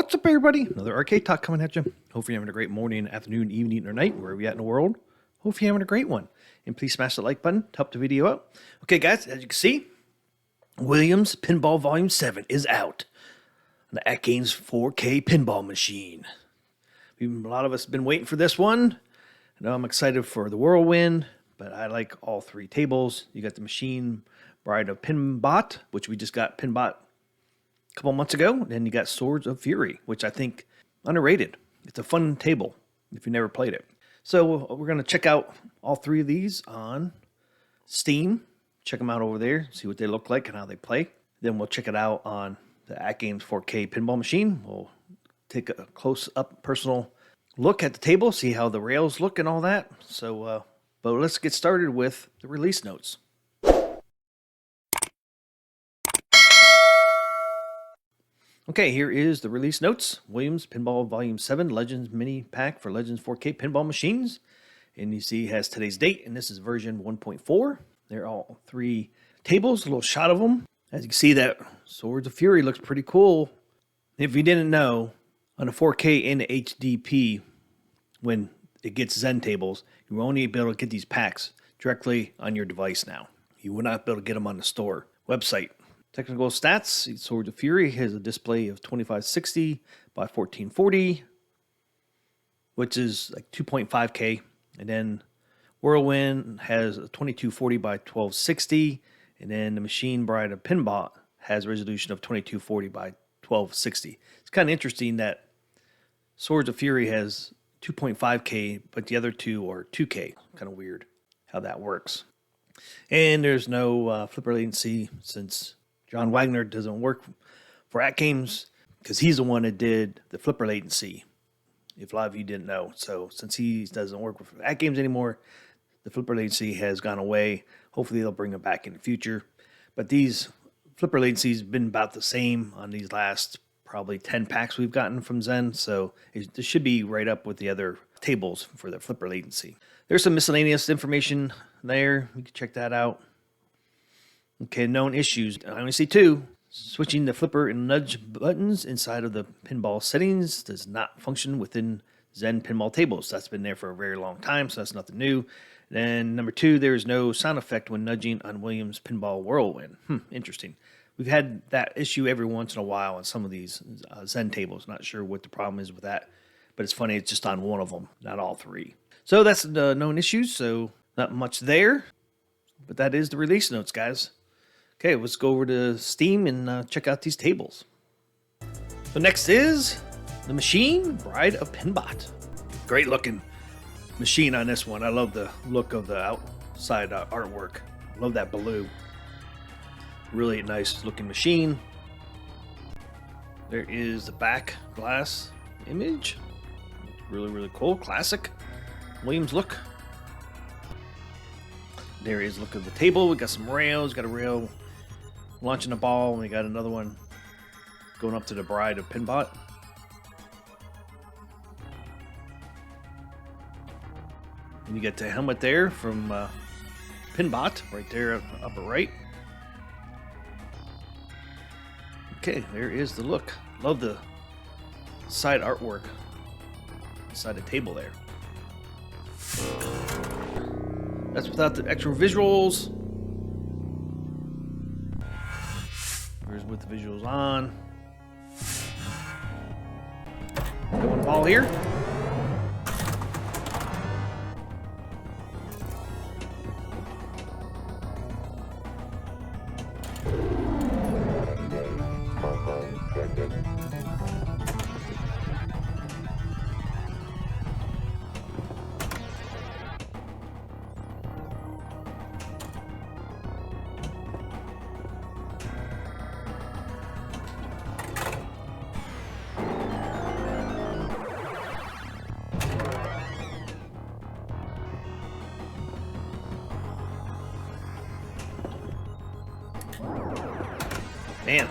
What's up, everybody? Another arcade talk coming at you. Hope you're having a great morning, afternoon, evening, or night, wherever you're at in the world. Hope you're having a great one. And please smash the like button to help the video out. Okay, guys, as you can see, Williams Pinball Volume 7 is out. The Atgames 4K Pinball Machine. A lot of us have been waiting for this one. I know I'm excited for the Whirlwind, but I like all three tables. You got the Machine Bride of Pinbot, which we just got Pinbot a couple months ago. Then you got Swords of Fury, which I think underrated. It's a fun table if you never played it. So we're going to check out all three of these on Steam. Check them out over there, see what they look like and how they play. Then we'll check it out on the Atgames 4K Pinball Machine. We'll take a close-up personal look at the table, see how the rails look and all that. So, but let's get started with the release notes. Okay, here is the release notes. Williams Pinball Volume 7 Legends Mini Pack for Legends 4K Pinball Machines. And you see it has today's date, and this is version 1.4. They're all three tables, a little shot of them. As you can see, that Swords of Fury looks pretty cool. If you didn't know, on the 4K and the HDP, when it gets Zen tables, you will only be able to get these packs directly on your device now. You will not be able to get them on the store website. Technical stats, Swords of Fury has a display of 2560 by 1440, which is like 2.5K. And then Whirlwind has a 2240 by 1260. And then the Machine Bride of Pinbot has a resolution of 2240 by 1260. It's kind of interesting that Swords of Fury has 2.5K, but the other two are 2K. Kind of weird how that works. And there's no flipper latency since John Wagner doesn't work for Atgames because he's the one that did the flipper latency, if a lot of you didn't know. So since he doesn't work with Atgames anymore, the flipper latency has gone away. Hopefully they'll bring it back in the future. But these flipper latencies have been about the same on these last probably 10 packs we've gotten from Zen. So this should be right up with the other tables for the flipper latency. There's some miscellaneous information there. You can check that out. Okay, known issues. I only see two. Switching the flipper and nudge buttons inside of the pinball settings does not function within Zen pinball tables. That's been there for a very long time, so that's nothing new. Then number two, there is no sound effect when nudging on Williams Pinball Whirlwind. Interesting. We've had that issue every once in a while on some of these Zen tables. Not sure what the problem is with that, but it's funny, it's just on one of them, not all three. So that's the known issues, so not much there. But that is the release notes, guys. Okay, let's go over to Steam and check out these tables. So next is the Machine Bride of Pinbot. Great looking machine on this one. I love the look of the outside artwork. Love that blue. Really nice looking machine. There is the back glass image. Really, really cool. Classic Williams look. There is a look of the table. We got some rails. Got a rail launching a ball, and we got another one going up to the Bride of Pinbot. And you get the helmet there from Pinbot, right there, upper right. Okay, there is the look. Love the side artwork inside the table there. That's without the extra visuals. Here's with the visuals on. Going ball here. Man.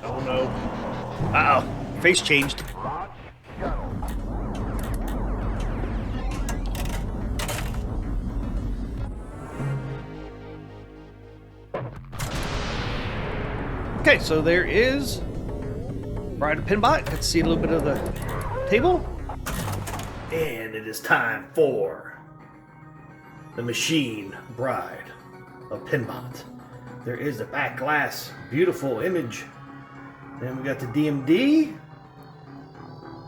Oh no. Uh-oh. Face changed. Okay, so there is Bride of Pinbot. Got to see a little bit of the table. And it is time for the Machine Bride of Pinbot. There is the back glass. Beautiful image. Then we got the DMD.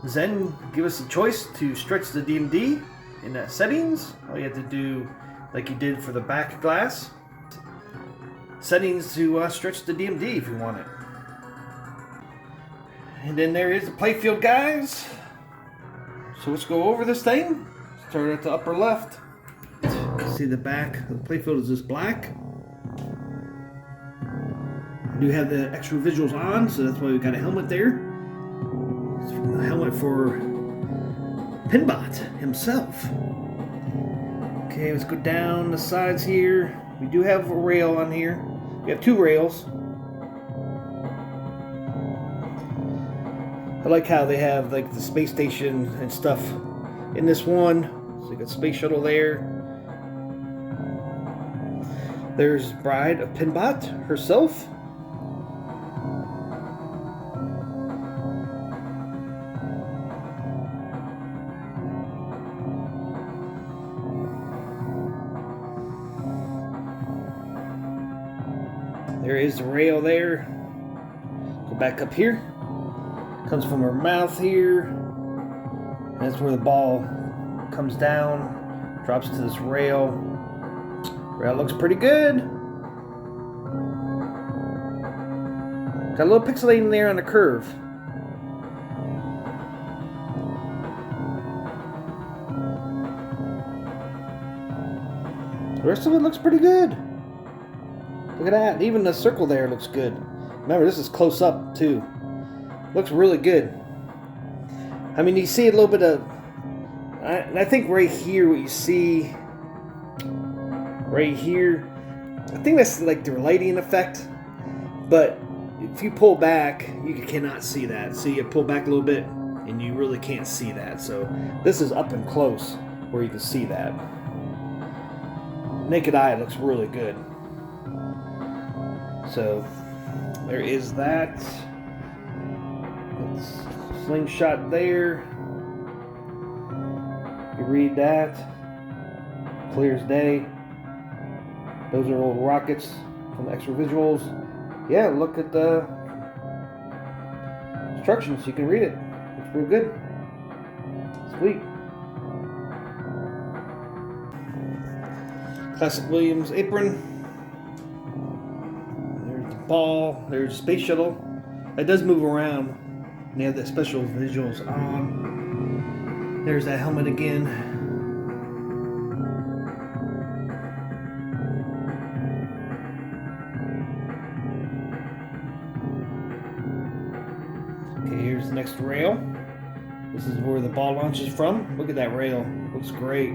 Zen give us a choice to stretch the DMD in that settings. All you have to do, like you did for the back glass, settings to stretch the DMD if you want it. And then there is the Playfield, guys. So let's go over this thing. Start at the upper left. See the back of the Playfield is just black. I do have the extra visuals on, so that's why we got a helmet there. It's a helmet for Pinbot himself. Okay, let's go down the sides here. We do have a rail on here. We have two rails. I like how they have like the space station and stuff in this one. So you got space shuttle there. There's Bride of Pinbot herself. There is the rail there. Go back up here. Comes from her mouth here. That's where the ball comes down, drops to this rail. Rail looks pretty good. Got a little pixelating there on the curve. The rest of it looks pretty good. Look at that. Even the circle there looks good. Remember, this is close up too. Looks really good. I mean, you see a little bit of... I think right here, what you see... Right here... I think that's like the lighting effect. But if you pull back, you cannot see that. So you pull back a little bit, and you really can't see that. So this is up and close, where you can see that. Naked eye looks really good. So, there is that. It's slingshot there. You read that. Clear as day. Those are old rockets from the extra visuals. Yeah, look at the instructions. You can read it. It's real good. Sweet. Classic Williams apron. There's the ball. There's space shuttle. It does move around. And they have the special visuals on. There's that helmet again. Okay, here's the next rail. This is where the ball launches from. Look at that rail. Looks great.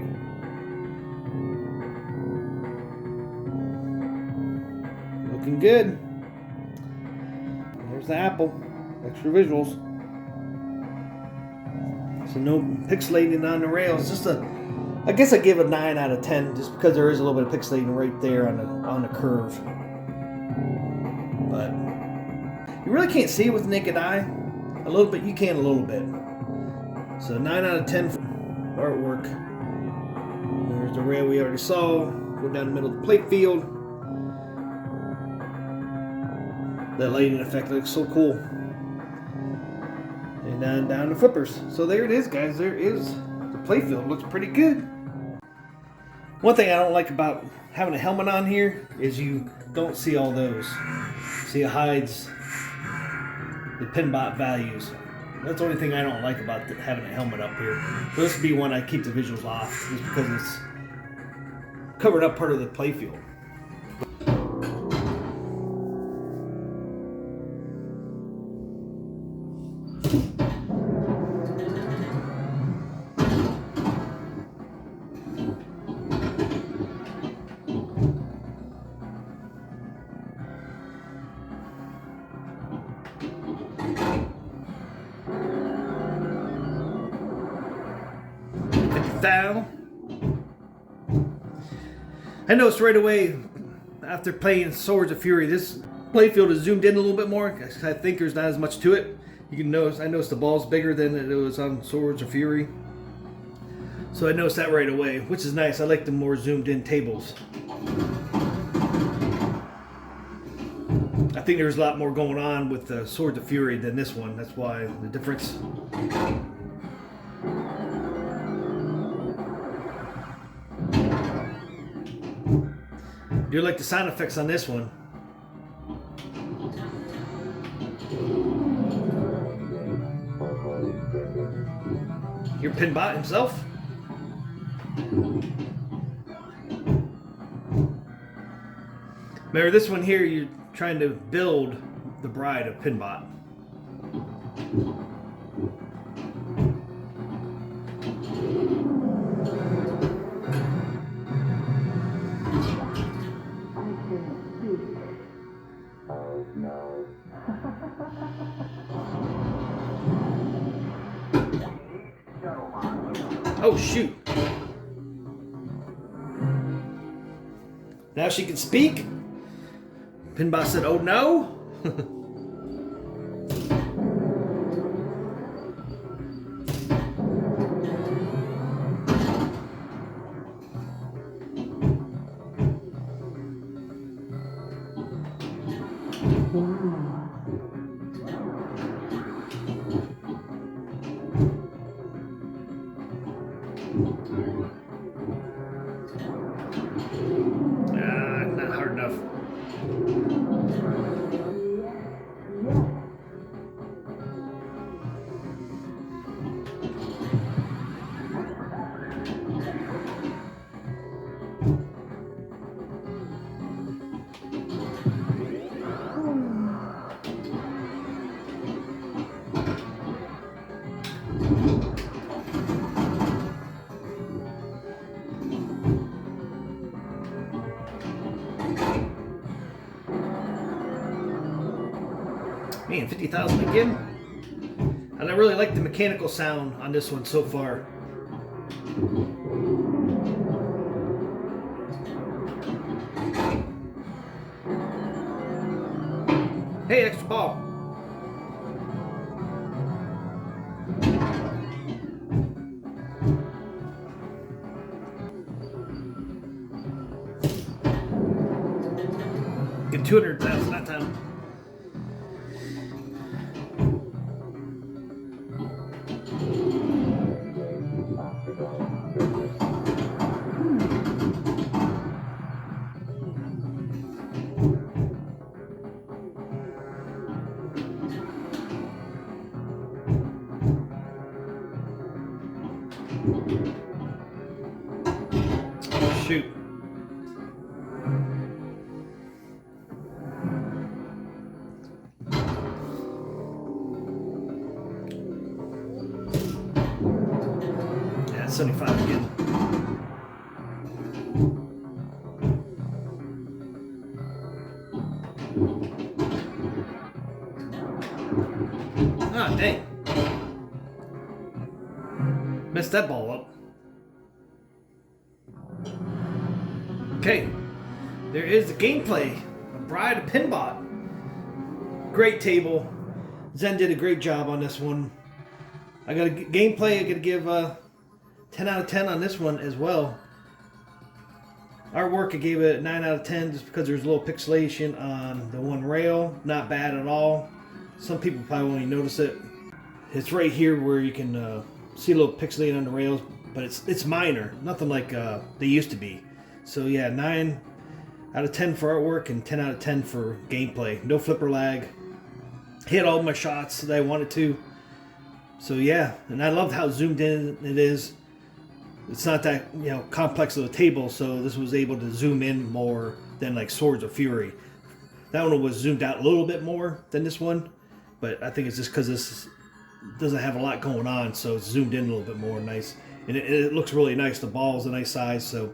Looking good. There's the apple. Extra visuals. So no pixelating on the rails. Just I guess I give a 9 out of 10 just because there is a little bit of pixelating right there on the curve. But you really can't see it with the naked eye. A little bit, you can a little bit. So 9 out of 10 for artwork. There's the rail we already saw. Go down the middle of the Playfield. That lighting effect looks so cool. And down the flippers. So there it is, guys. There is the Playfield. Looks pretty good. One thing I don't like about having a helmet on here is you don't see all those. See, it hides the Pinbot values. That's the only thing I don't like about having a helmet up here. So this would be one I keep the visuals off, just because it's covered up part of the Playfield. style. I noticed right away after playing Swords of Fury, this playfield is zoomed in a little bit more. I think there's not as much to it. You can notice, I noticed the ball's bigger than it was on Swords of Fury. So I noticed that right away, which is nice. I like the more zoomed in tables. I think there's a lot more going on with the Swords of Fury than this one. That's why the difference. I do like the sound effects on this one. Your Pinbot himself. Remember this one here, you're trying to build the bride of Pinbot. Oh shoot. Now she can speak? Pinbot said, oh no? Not hard enough. Man, 50,000 again. And I really like the mechanical sound on this one so far. Hey, extra ball. Get 200,000 that time. Shoot. Yeah, 75 again. Ah, dang. Messed that ball up. Okay, there is the gameplay of Bride of Pinbot. Great table. Zen did a great job on this one. I got a gameplay. I got to give 10 out of 10 on this one as well. Artwork, I gave it 9 out of 10 just because there's a little pixelation on the one rail. Not bad at all. Some people probably won't even notice it. It's right here where you can see a little pixelating on the rails, but it's minor. Nothing like they used to be. So yeah, 9 out of 10 for artwork and 10 out of 10 for gameplay. No flipper lag. Hit all my shots that I wanted to. So yeah, and I loved how zoomed in it is. It's not that complex of a table, so this was able to zoom in more than like Swords of Fury. That one was zoomed out a little bit more than this one, but I think it's just because this doesn't have a lot going on, so it's zoomed in a little bit more. Nice, and it looks really nice. The ball's a nice size, so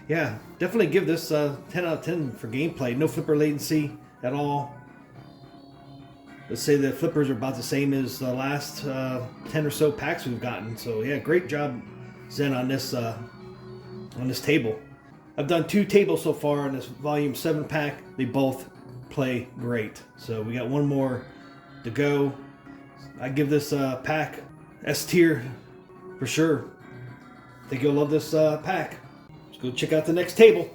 yeah, definitely give this 10 out of 10 for gameplay. No flipper latency at all. Let's say the flippers are about the same as the last 10 or so packs we've gotten. So yeah, great job Zen on this table. I've done 2 tables so far on this Volume 7 pack. They both play great. So we got one more to go. I give this pack S tier for sure. I think you'll love this pack. Let's go check out the next table.